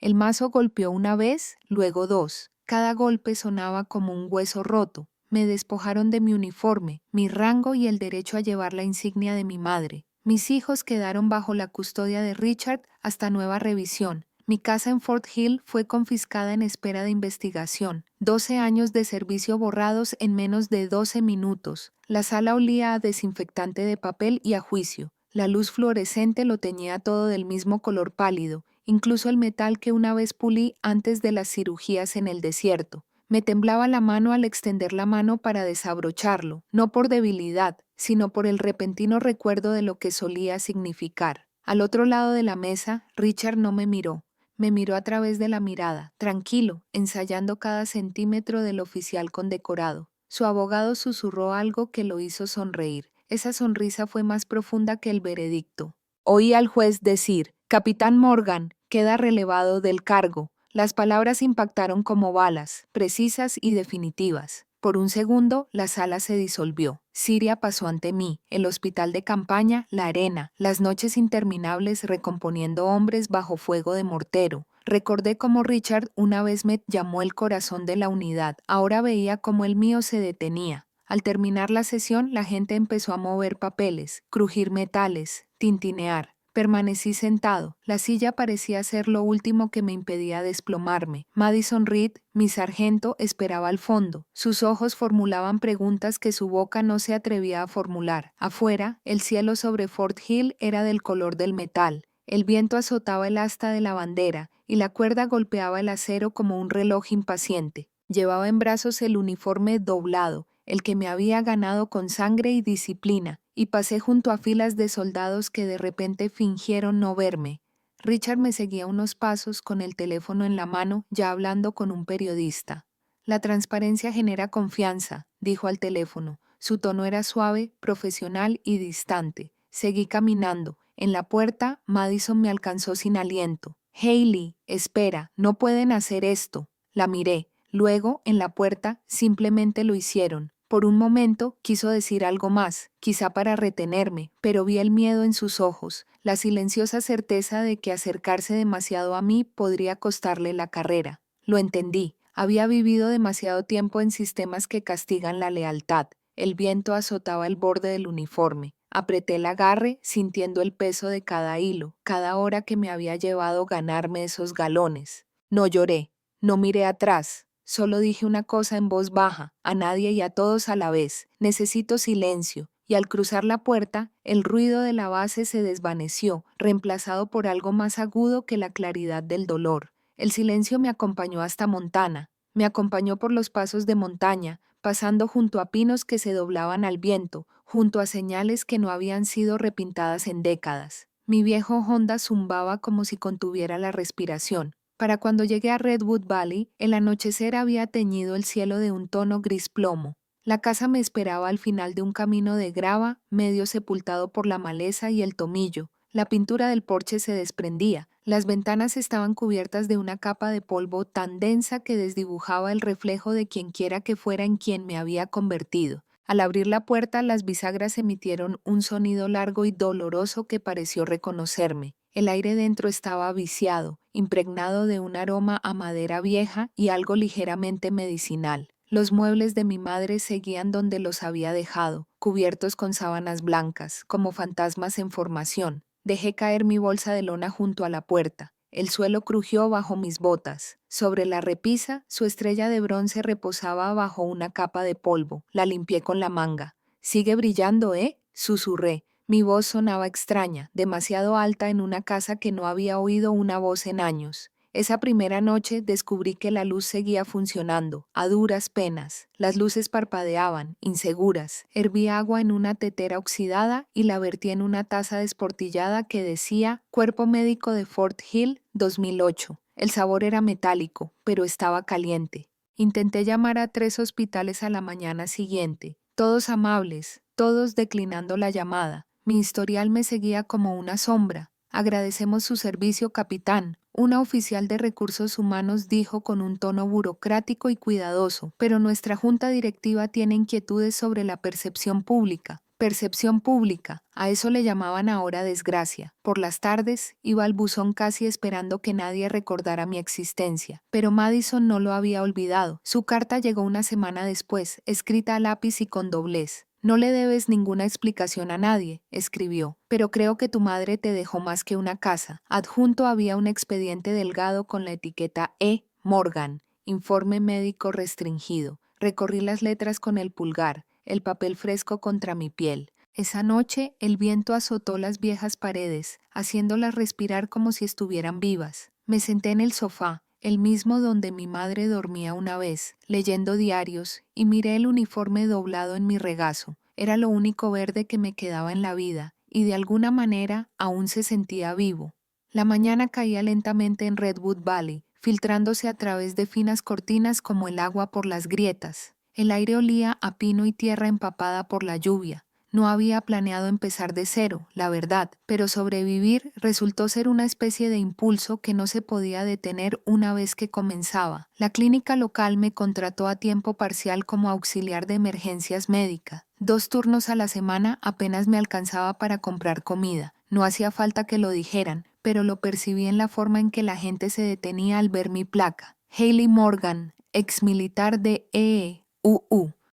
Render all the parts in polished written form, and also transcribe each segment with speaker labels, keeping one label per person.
Speaker 1: El mazo golpeó una vez, luego dos. Cada golpe sonaba como un hueso roto. Me despojaron de mi uniforme, mi rango y el derecho a llevar la insignia de mi madre. Mis hijos quedaron bajo la custodia de Richard hasta nueva revisión. Mi casa en Fort Hill fue confiscada en espera de investigación. 12 años de servicio borrados en menos de 12 minutos. La sala olía a desinfectante de papel y a juicio. La luz fluorescente lo teñía todo del mismo color pálido, incluso el metal que una vez pulí antes de las cirugías en el desierto. Me temblaba la mano al extender la mano para desabrocharlo, no por debilidad, sino por el repentino recuerdo de lo que solía significar. Al otro lado de la mesa, Richard no me miró. Me miró a través de la mirada, tranquilo, ensayando cada centímetro del oficial condecorado. Su abogado susurró algo que lo hizo sonreír. Esa sonrisa fue más profunda que el veredicto. Oí al juez decir: «Capitán Morgan, queda relevado del cargo». Las palabras impactaron como balas, precisas y definitivas. Por un segundo, la sala se disolvió. Siria pasó ante mí, el hospital de campaña, la arena, las noches interminables recomponiendo hombres bajo fuego de mortero. Recordé cómo Richard una vez me llamó el corazón de la unidad. Ahora veía cómo el mío se detenía. Al terminar la sesión, la gente empezó a mover papeles, crujir metales, tintinear. Permanecí sentado. La silla parecía ser lo último que me impedía desplomarme. Madison Reed, mi sargento, esperaba al fondo. Sus ojos formulaban preguntas que su boca no se atrevía a formular. Afuera, el cielo sobre Fort Hill era del color del metal. El viento azotaba el asta de la bandera y la cuerda golpeaba el acero como un reloj impaciente. Llevaba en brazos el uniforme doblado, el que me había ganado con sangre y disciplina, y pasé junto a filas de soldados que de repente fingieron no verme. Richard me seguía unos pasos con el teléfono en la mano, ya hablando con un periodista. «La transparencia genera confianza», dijo al teléfono. Su tono era suave, profesional y distante. Seguí caminando. En la puerta, Madison me alcanzó sin aliento. «Hailey, espera, no pueden hacer esto». La miré. Luego, en la puerta, simplemente lo hicieron. Por un momento quiso decir algo más, quizá para retenerme, pero vi el miedo en sus ojos, la silenciosa certeza de que acercarse demasiado a mí podría costarle la carrera. Lo entendí. Había vivido demasiado tiempo en sistemas que castigan la lealtad. El viento azotaba el borde del uniforme. Apreté el agarre, sintiendo el peso de cada hilo, cada hora que me había llevado ganarme esos galones. No lloré, no miré atrás. Solo dije una cosa en voz baja, a nadie y a todos a la vez: necesito silencio. Y al cruzar la puerta, el ruido de la base se desvaneció, reemplazado por algo más agudo que la claridad del dolor. El silencio me acompañó hasta Montana. Me acompañó por los pasos de montaña, pasando junto a pinos que se doblaban al viento, junto a señales que no habían sido repintadas en décadas. Mi viejo Honda zumbaba como si contuviera la respiración. Para cuando llegué a Redwood Valley, el anochecer había teñido el cielo de un tono gris plomo. La casa me esperaba al final de un camino de grava, medio sepultado por la maleza y el tomillo. La pintura del porche se desprendía. Las ventanas estaban cubiertas de una capa de polvo tan densa que desdibujaba el reflejo de quienquiera que fuera en quien me había convertido. Al abrir la puerta, las bisagras emitieron un sonido largo y doloroso que pareció reconocerme. El aire dentro estaba viciado, impregnado de un aroma a madera vieja y algo ligeramente medicinal. Los muebles de mi madre seguían donde los había dejado, cubiertos con sábanas blancas, como fantasmas en formación. Dejé caer mi bolsa de lona junto a la puerta. El suelo crujió bajo mis botas. Sobre la repisa, su estrella de bronce reposaba bajo una capa de polvo. La limpié con la manga. «Sigue brillando, ¿eh?», susurré. Mi voz sonaba extraña, demasiado alta en una casa que no había oído una voz en años. Esa primera noche descubrí que la luz seguía funcionando, a duras penas. Las luces parpadeaban, inseguras. Herví agua en una tetera oxidada y la vertí en una taza desportillada que decía «Cuerpo Médico de Fort Hill, 2008». El sabor era metálico, pero estaba caliente. Intenté llamar a 3 hospitales a la mañana siguiente, todos amables, todos declinando la llamada. Mi historial me seguía como una sombra. «Agradecemos su servicio, capitán», una oficial de recursos humanos dijo con un tono burocrático y cuidadoso, «pero nuestra junta directiva tiene inquietudes sobre la percepción pública. Percepción pública, a eso le llamaban ahora desgracia. Por las tardes iba al buzón casi esperando que nadie recordara mi existencia, pero Madison no lo había olvidado. Su carta llegó una semana después, escrita a lápiz y con doblez. No le debes ninguna explicación a nadie, escribió, pero creo que tu madre te dejó más que una casa. Adjunto había un expediente delgado con la etiqueta E. Morgan, informe médico restringido. Recorrí las letras con el pulgar, el papel fresco contra mi piel. Esa noche el viento azotó las viejas paredes, haciéndolas respirar como si estuvieran vivas. Me senté en el sofá, el mismo donde mi madre dormía una vez, leyendo diarios, y miré el uniforme doblado en mi regazo. Era lo único verde que me quedaba en la vida, y de alguna manera aún se sentía vivo. La mañana caía lentamente en Redwood Valley, filtrándose a través de finas cortinas como el agua por las grietas. El aire olía a pino y tierra empapada por la lluvia. No había planeado empezar de cero, la verdad, pero sobrevivir resultó ser una especie de impulso que no se podía detener una vez que comenzaba. La clínica local me contrató a tiempo parcial como auxiliar de emergencias médicas. 2 turnos a la semana apenas me alcanzaba para comprar comida. No hacía falta que lo dijeran, pero lo percibí en la forma en que la gente se detenía al ver mi placa. Haley Morgan, exmilitar de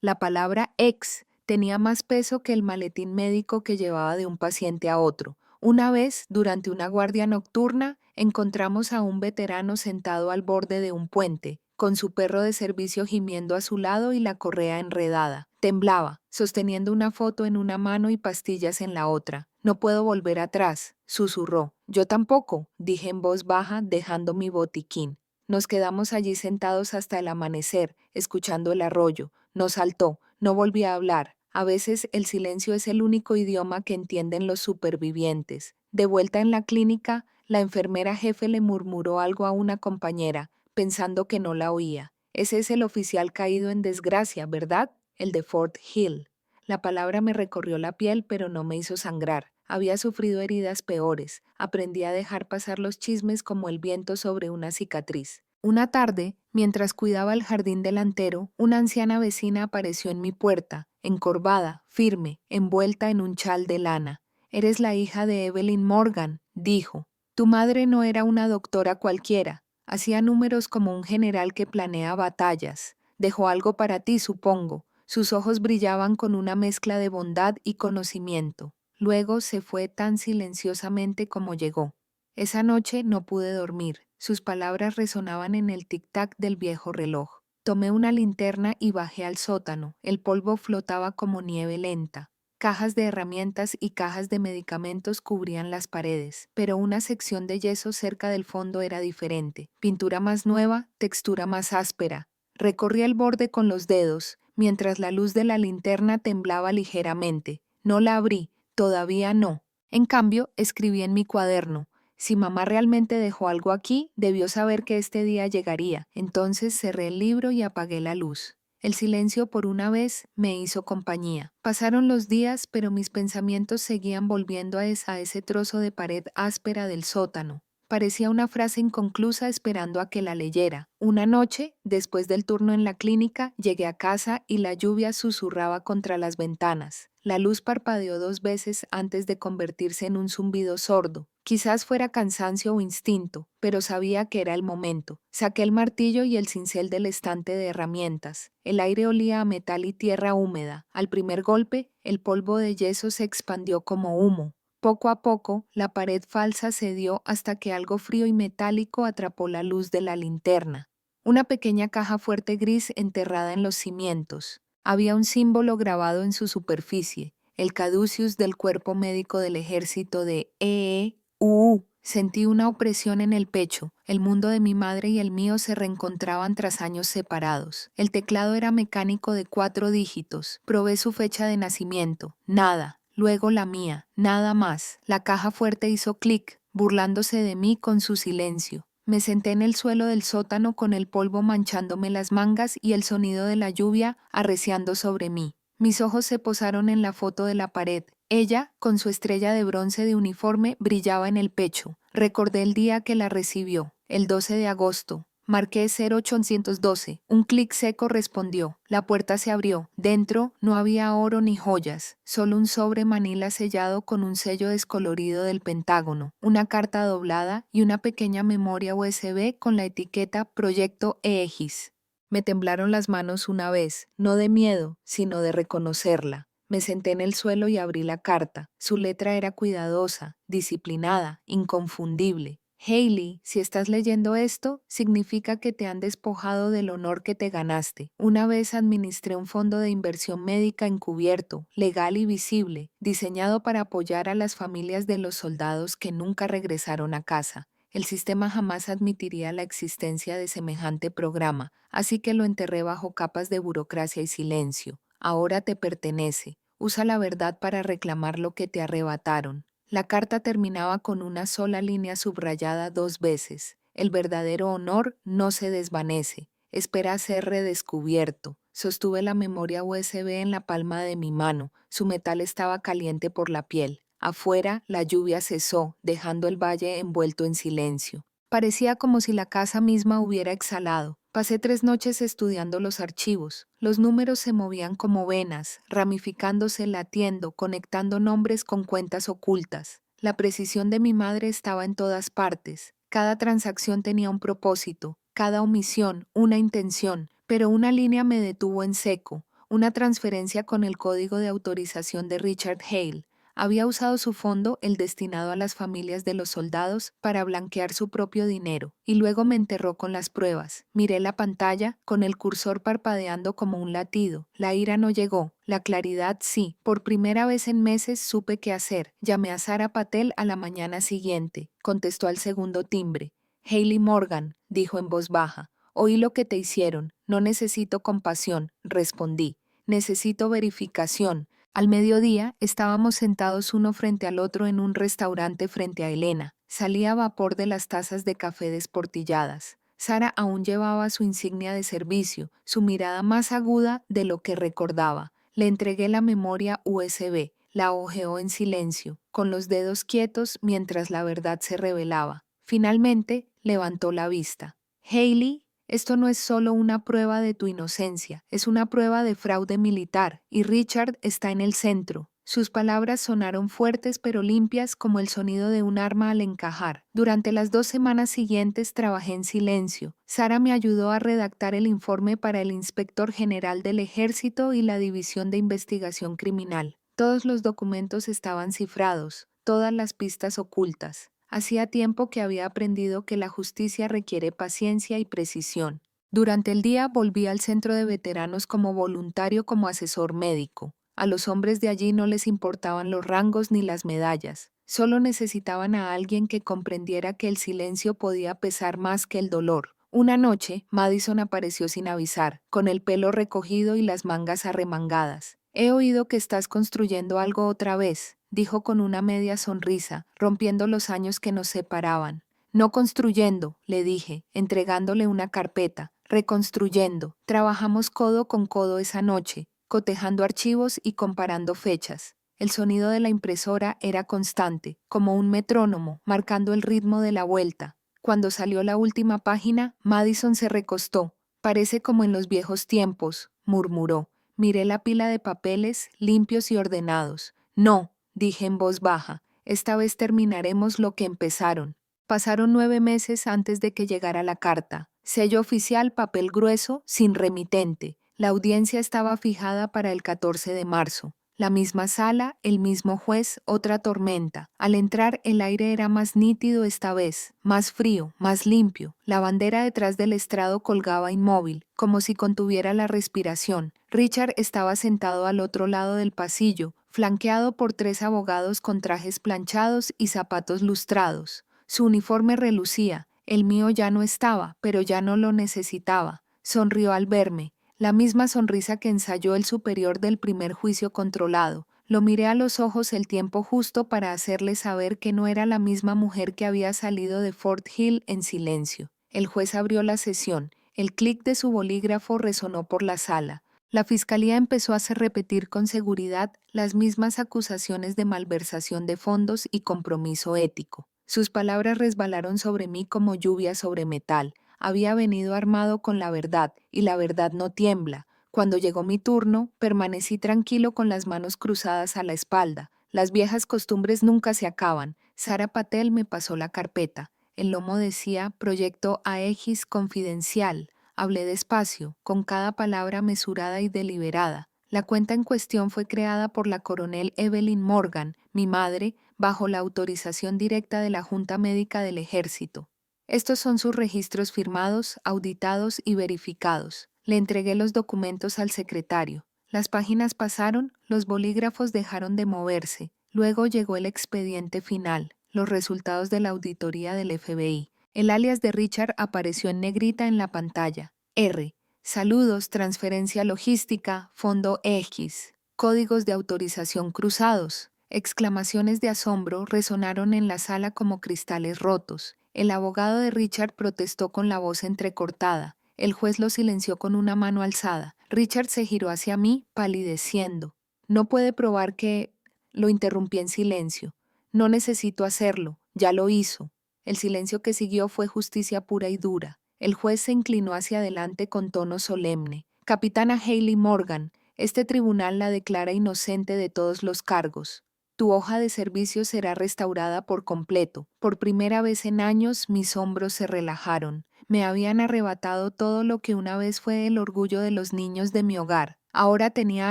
Speaker 1: La palabra ex tenía más peso que el maletín médico que llevaba de un paciente a otro. Una vez, durante una guardia nocturna, encontramos a un veterano sentado al borde de un puente, con su perro de servicio gimiendo a su lado y la correa enredada. Temblaba, sosteniendo una foto en una mano y pastillas en la otra. No puedo volver atrás, susurró. Yo tampoco, dije en voz baja, dejando mi botiquín. Nos quedamos allí sentados hasta el amanecer, escuchando el arroyo. No saltó, no volví a hablar. A veces el silencio es el único idioma que entienden los supervivientes. De vuelta en la clínica, la enfermera jefe le murmuró algo a una compañera, pensando que no la oía. Ese es el oficial caído en desgracia, ¿verdad? El de Fort Hill. La palabra me recorrió la piel, pero no me hizo sangrar. Había sufrido heridas peores. Aprendí a dejar pasar los chismes como el viento sobre una cicatriz. Una tarde, mientras cuidaba el jardín delantero, una anciana vecina apareció en mi puerta, encorvada, firme, envuelta en un chal de lana. «Eres la hija de Evelyn Morgan», dijo. «Tu madre no era una doctora cualquiera. Hacía números como un general que planea batallas. Dejó algo para ti, supongo». Sus ojos brillaban con una mezcla de bondad y conocimiento. Luego se fue tan silenciosamente como llegó. Esa noche no pude dormir. Sus palabras resonaban en el tic-tac del viejo reloj. Tomé una linterna y bajé al sótano. El polvo flotaba como nieve lenta. Cajas de herramientas y cajas de medicamentos cubrían las paredes, pero una sección de yeso cerca del fondo era diferente. Pintura más nueva, textura más áspera. Recorrí el borde con los dedos, mientras la luz de la linterna temblaba ligeramente. No la abrí, todavía no. En cambio, escribí en mi cuaderno. Si mamá realmente dejó algo aquí, debió saber que este día llegaría. Entonces cerré el libro y apagué la luz. El silencio por una vez me hizo compañía. Pasaron los días, pero mis pensamientos seguían volviendo a ese trozo de pared áspera del sótano. Parecía una frase inconclusa esperando a que la leyera. Una noche, después del turno en la clínica, llegué a casa y la lluvia susurraba contra las ventanas. La luz parpadeó 2 veces antes de convertirse en un zumbido sordo. Quizás fuera cansancio o instinto, pero sabía que era el momento. Saqué el martillo y el cincel del estante de herramientas. El aire olía a metal y tierra húmeda. Al primer golpe, el polvo de yeso se expandió como humo. Poco a poco, la pared falsa cedió hasta que algo frío y metálico atrapó la luz de la linterna. Una pequeña caja fuerte gris enterrada en los cimientos. Había un símbolo grabado en su superficie, el caduceus del cuerpo médico del ejército de EEUU. Sentí una opresión en el pecho. El mundo de mi madre y el mío se reencontraban tras años separados. El teclado era mecánico de 4 dígitos. Probé su fecha de nacimiento. Nada. Luego la mía. Nada más. La caja fuerte hizo clic, burlándose de mí con su silencio. Me senté en el suelo del sótano con el polvo manchándome las mangas y el sonido de la lluvia arreciando sobre mí. Mis ojos se posaron en la foto de la pared. Ella, con su estrella de bronce de uniforme, brillaba en el pecho. Recordé el día que la recibió, el 12 de agosto. Marqué 0812. Un clic seco respondió. La puerta se abrió. Dentro no había oro ni joyas, solo un sobre manila sellado con un sello descolorido del Pentágono, una carta doblada y una pequeña memoria USB con la etiqueta Proyecto EX. Me temblaron las manos una vez, no de miedo, sino de reconocerla. Me senté en el suelo y abrí la carta. Su letra era cuidadosa, disciplinada, inconfundible. Hailey, si estás leyendo esto, significa que te han despojado del honor que te ganaste. Una vez administré un fondo de inversión médica encubierto, legal y visible, diseñado para apoyar a las familias de los soldados que nunca regresaron a casa. El sistema jamás admitiría la existencia de semejante programa, así que lo enterré bajo capas de burocracia y silencio. Ahora te pertenece. Usa la verdad para reclamar lo que te arrebataron. La carta terminaba con una sola línea subrayada 2 veces. El verdadero honor no se desvanece. Espera ser redescubierto. Sostuve la memoria USB en la palma de mi mano. Su metal estaba caliente por la piel. Afuera, la lluvia cesó, dejando el valle envuelto en silencio. Parecía como si la casa misma hubiera exhalado. Pasé 3 noches estudiando los archivos. Los números se movían como venas, ramificándose, latiendo, conectando nombres con cuentas ocultas. La precisión de mi madre estaba en todas partes. Cada transacción tenía un propósito, cada omisión, una intención, pero una línea me detuvo en seco, una transferencia con el código de autorización de Richard Hale. Había usado su fondo, el destinado a las familias de los soldados, para blanquear su propio dinero, y luego me enterró con las pruebas. Miré la pantalla, con el cursor parpadeando como un latido. La ira no llegó, la claridad sí. Por primera vez en meses supe qué hacer. Llamé a Sara Patel a la mañana siguiente. Contestó al segundo timbre. Hailey Morgan, dijo en voz baja. Oí lo que te hicieron. No necesito compasión, respondí. Necesito verificación. Al mediodía estábamos sentados uno frente al otro en un restaurante frente a Elena. Salía vapor de las tazas de café desportilladas. Sara aún llevaba su insignia de servicio, su mirada más aguda de lo que recordaba. Le entregué la memoria USB, la hojeó en silencio, con los dedos quietos mientras la verdad se revelaba. Finalmente levantó la vista. Hailey, esto no es solo una prueba de tu inocencia, es una prueba de fraude militar, y Richard está en el centro. Sus palabras sonaron fuertes pero limpias como el sonido de un arma al encajar. Durante las 2 semanas siguientes trabajé en silencio. Sara me ayudó a redactar el informe para el inspector general del ejército y la división de investigación criminal. Todos los documentos estaban cifrados, todas las pistas ocultas. Hacía tiempo que había aprendido que la justicia requiere paciencia y precisión. Durante el día volví al centro de veteranos como voluntario como asesor médico. A los hombres de allí no les importaban los rangos ni las medallas. Solo necesitaban a alguien que comprendiera que el silencio podía pesar más que el dolor. Una noche, Madison apareció sin avisar, con el pelo recogido y las mangas arremangadas. He oído que estás construyendo algo otra vez, dijo con una media sonrisa, rompiendo los años que nos separaban. No construyendo, le dije, entregándole una carpeta. Reconstruyendo. Trabajamos codo con codo esa noche, cotejando archivos y comparando fechas. El sonido de la impresora era constante, como un metrónomo, marcando el ritmo de la vuelta. Cuando salió la última página, Madison se recostó. Parece como en los viejos tiempos, murmuró. Miré la pila de papeles, limpios y ordenados. No, dije en voz baja, esta vez terminaremos lo que empezaron. Pasaron 9 meses antes de que llegara la carta. Sello oficial, papel grueso, sin remitente. La audiencia estaba fijada para el 14 de marzo. La misma sala, el mismo juez, otra tormenta. Al entrar el aire era más nítido esta vez, más frío, más limpio. La bandera detrás del estrado colgaba inmóvil, como si contuviera la respiración. Richard estaba sentado al otro lado del pasillo, flanqueado por 3 abogados con trajes planchados y zapatos lustrados. Su uniforme relucía. El mío ya no estaba, pero ya no lo necesitaba. Sonrió al verme. La misma sonrisa que ensayó el superior del primer juicio controlado. Lo miré a los ojos el tiempo justo para hacerle saber que no era la misma mujer que había salido de Fort Hill en silencio. El juez abrió la sesión. El clic de su bolígrafo resonó por la sala. La fiscalía empezó a hacer repetir con seguridad las mismas acusaciones de malversación de fondos y compromiso ético. Sus palabras resbalaron sobre mí como lluvia sobre metal. Había venido armado con la verdad, y la verdad no tiembla. Cuando llegó mi turno, permanecí tranquilo con las manos cruzadas a la espalda. Las viejas costumbres nunca se acaban. Sara Patel me pasó la carpeta. El lomo decía Proyecto Aegis Confidencial. Hablé despacio, con cada palabra mesurada y deliberada. La cuenta en cuestión fue creada por la coronel Evelyn Morgan, mi madre, bajo la autorización directa de la Junta Médica del Ejército. Estos son sus registros firmados, auditados y verificados. Le entregué los documentos al secretario. Las páginas pasaron, los bolígrafos dejaron de moverse. Luego llegó el expediente final, los resultados de la auditoría del FBI. El alias de Richard apareció en negrita en la pantalla. R. Saludos, transferencia logística, fondo X. Códigos de autorización cruzados. Exclamaciones de asombro resonaron en la sala como cristales rotos. El abogado de Richard protestó con la voz entrecortada. El juez lo silenció con una mano alzada. Richard se giró hacia mí, palideciendo. No puede probar que... Lo interrumpí en silencio. No necesito hacerlo, ya lo hizo. El silencio que siguió fue justicia pura y dura. El juez se inclinó hacia adelante con tono solemne. Capitana Haley Morgan, este tribunal la declara inocente de todos los cargos. Tu hoja de servicio será restaurada por completo. Por primera vez en años mis hombros se relajaron. Me habían arrebatado todo lo que una vez fue el orgullo de los niños de mi hogar. Ahora tenía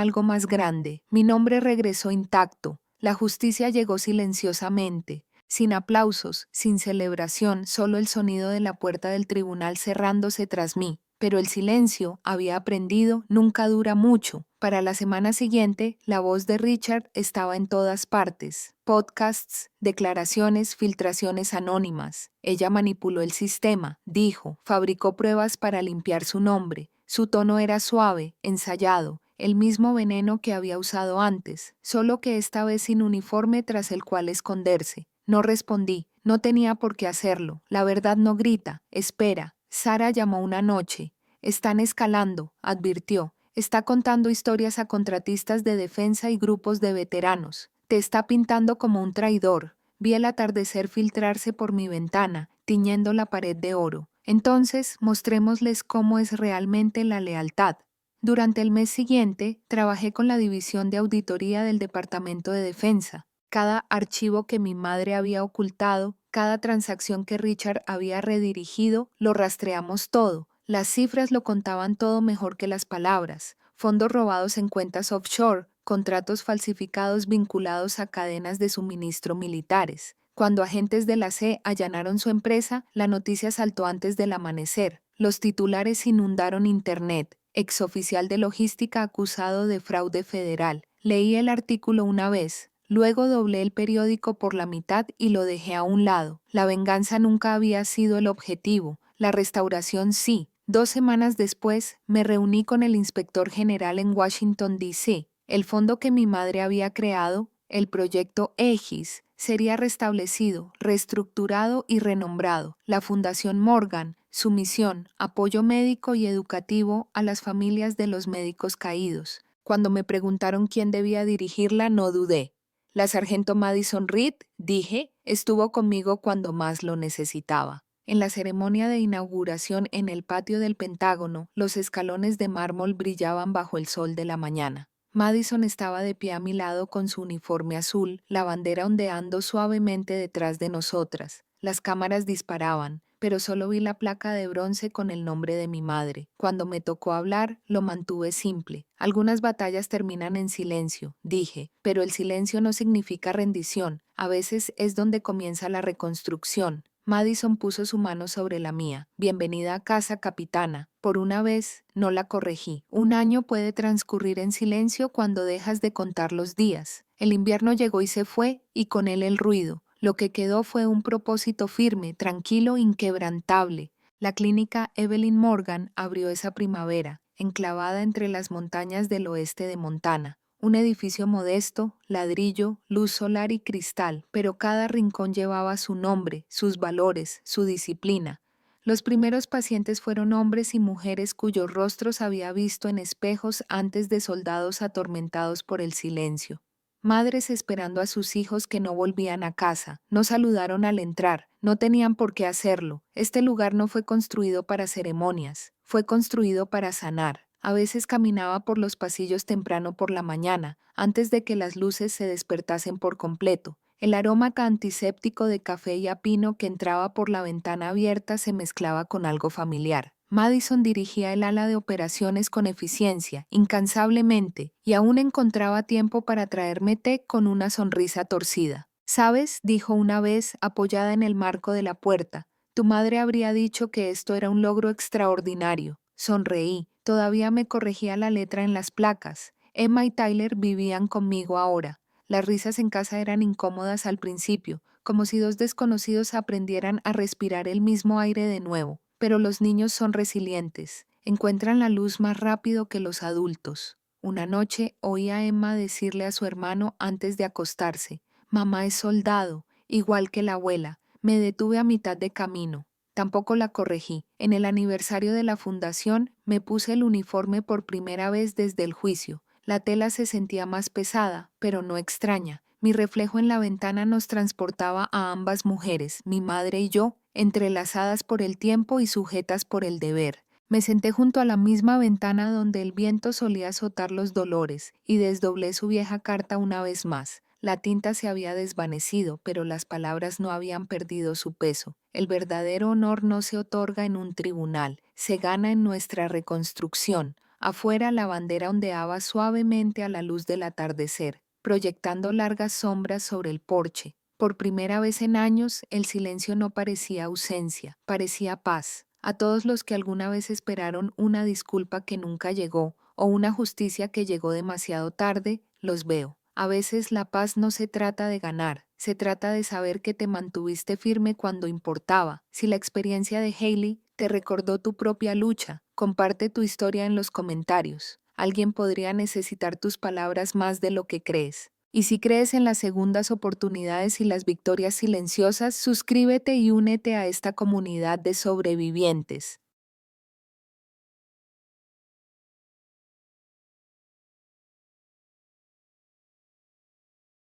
Speaker 1: algo más grande. Mi nombre regresó intacto. La justicia llegó silenciosamente. Sin aplausos, sin celebración, solo el sonido de la puerta del tribunal cerrándose tras mí. Pero el silencio, había aprendido, nunca dura mucho. Para la semana siguiente, la voz de Richard estaba en todas partes. Podcasts, declaraciones, filtraciones anónimas. Ella manipuló el sistema, dijo, fabricó pruebas para limpiar su nombre. Su tono era suave, ensayado, el mismo veneno que había usado antes, solo que esta vez sin uniforme tras el cual esconderse. No respondí, no tenía por qué hacerlo. La verdad no grita, espera. Sara llamó una noche. Están escalando, advirtió. Está contando historias a contratistas de defensa y grupos de veteranos. Te está pintando como un traidor. Vi el atardecer filtrarse por mi ventana, tiñendo la pared de oro. Entonces, mostrémosles cómo es realmente la lealtad. Durante el mes siguiente, trabajé con la División de Auditoría del Departamento de Defensa. Cada archivo que mi madre había ocultado, cada transacción que Richard había redirigido, lo rastreamos todo. Las cifras lo contaban todo mejor que las palabras. Fondos robados en cuentas offshore, contratos falsificados vinculados a cadenas de suministro militares. Cuando agentes de la C allanaron su empresa, la noticia saltó antes del amanecer. Los titulares inundaron Internet. Exoficial de logística acusado de fraude federal. Leí el artículo una vez. Luego doblé el periódico por la mitad y lo dejé a un lado. La venganza nunca había sido el objetivo, la restauración sí. 2 semanas después, me reuní con el inspector general en Washington, D.C. El fondo que mi madre había creado, el proyecto Aegis, sería restablecido, reestructurado y renombrado. La Fundación Morgan, su misión, apoyo médico y educativo a las familias de los médicos caídos. Cuando me preguntaron quién debía dirigirla, no dudé. La sargento Madison Reed, dije, estuvo conmigo cuando más lo necesitaba. En la ceremonia de inauguración en el patio del Pentágono, los escalones de mármol brillaban bajo el sol de la mañana. Madison estaba de pie a mi lado con su uniforme azul, la bandera ondeando suavemente detrás de nosotras. Las cámaras disparaban, pero solo vi la placa de bronce con el nombre de mi madre. Cuando me tocó hablar, lo mantuve simple. Algunas batallas terminan en silencio, dije, pero el silencio no significa rendición. A veces es donde comienza la reconstrucción. Madison puso su mano sobre la mía. Bienvenida a casa, capitana. Por una vez, no la corregí. 1 año puede transcurrir en silencio cuando dejas de contar los días. El invierno llegó y se fue, y con él el ruido. Lo que quedó fue un propósito firme, tranquilo, inquebrantable. La clínica Evelyn Morgan abrió esa primavera, enclavada entre las montañas del oeste de Montana. Un edificio modesto, ladrillo, luz solar y cristal, pero cada rincón llevaba su nombre, sus valores, su disciplina. Los primeros pacientes fueron hombres y mujeres cuyos rostros había visto en espejos antes de soldados atormentados por el silencio. madres esperando a sus hijos que no volvían a casa, no saludaron al entrar, no tenían por qué hacerlo. Este lugar no fue construido para ceremonias, fue construido para sanar. A veces caminaba por los pasillos temprano por la mañana, antes de que las luces se despertasen por completo. El aroma antiséptico de café y a pino que entraba por la ventana abierta se mezclaba con algo familiar. Madison dirigía el ala de operaciones con eficiencia, incansablemente, y aún encontraba tiempo para traerme té con una sonrisa torcida. «¿Sabes?», dijo una vez, apoyada en el marco de la puerta, «tu madre habría dicho que esto era un logro extraordinario». Sonreí. Todavía me corregía la letra en las placas. Emma y Tyler vivían conmigo ahora. Las risas en casa eran incómodas al principio, como si dos desconocidos aprendieran a respirar el mismo aire de nuevo. Pero los niños son resilientes. Encuentran la luz más rápido que los adultos. Una noche oí a Emma decirle a su hermano antes de acostarse: «Mamá es soldado, igual que la abuela». Me detuve a mitad de camino. Tampoco la corregí. En el aniversario de la fundación me puse el uniforme por primera vez desde el juicio. La tela se sentía más pesada, pero no extraña. Mi reflejo en la ventana nos transportaba a ambas mujeres, mi madre y yo, entrelazadas por el tiempo y sujetas por el deber. Me senté junto a la misma ventana donde el viento solía azotar los dolores y desdoblé su vieja carta una vez más. La tinta se había desvanecido, pero las palabras no habían perdido su peso. El verdadero honor no se otorga en un tribunal, se gana en nuestra reconstrucción. Afuera la bandera ondeaba suavemente a la luz del atardecer, proyectando largas sombras sobre el porche. Por primera vez en años, el silencio no parecía ausencia, parecía paz. A todos los que alguna vez esperaron una disculpa que nunca llegó, o una justicia que llegó demasiado tarde, los veo. A veces la paz no se trata de ganar, se trata de saber que te mantuviste firme cuando importaba. Si la experiencia de Hailey te recordó tu propia lucha, comparte tu historia en los comentarios. Alguien podría necesitar tus palabras más de lo que crees. Y si crees en las segundas oportunidades y las victorias silenciosas, suscríbete y únete a esta comunidad de sobrevivientes.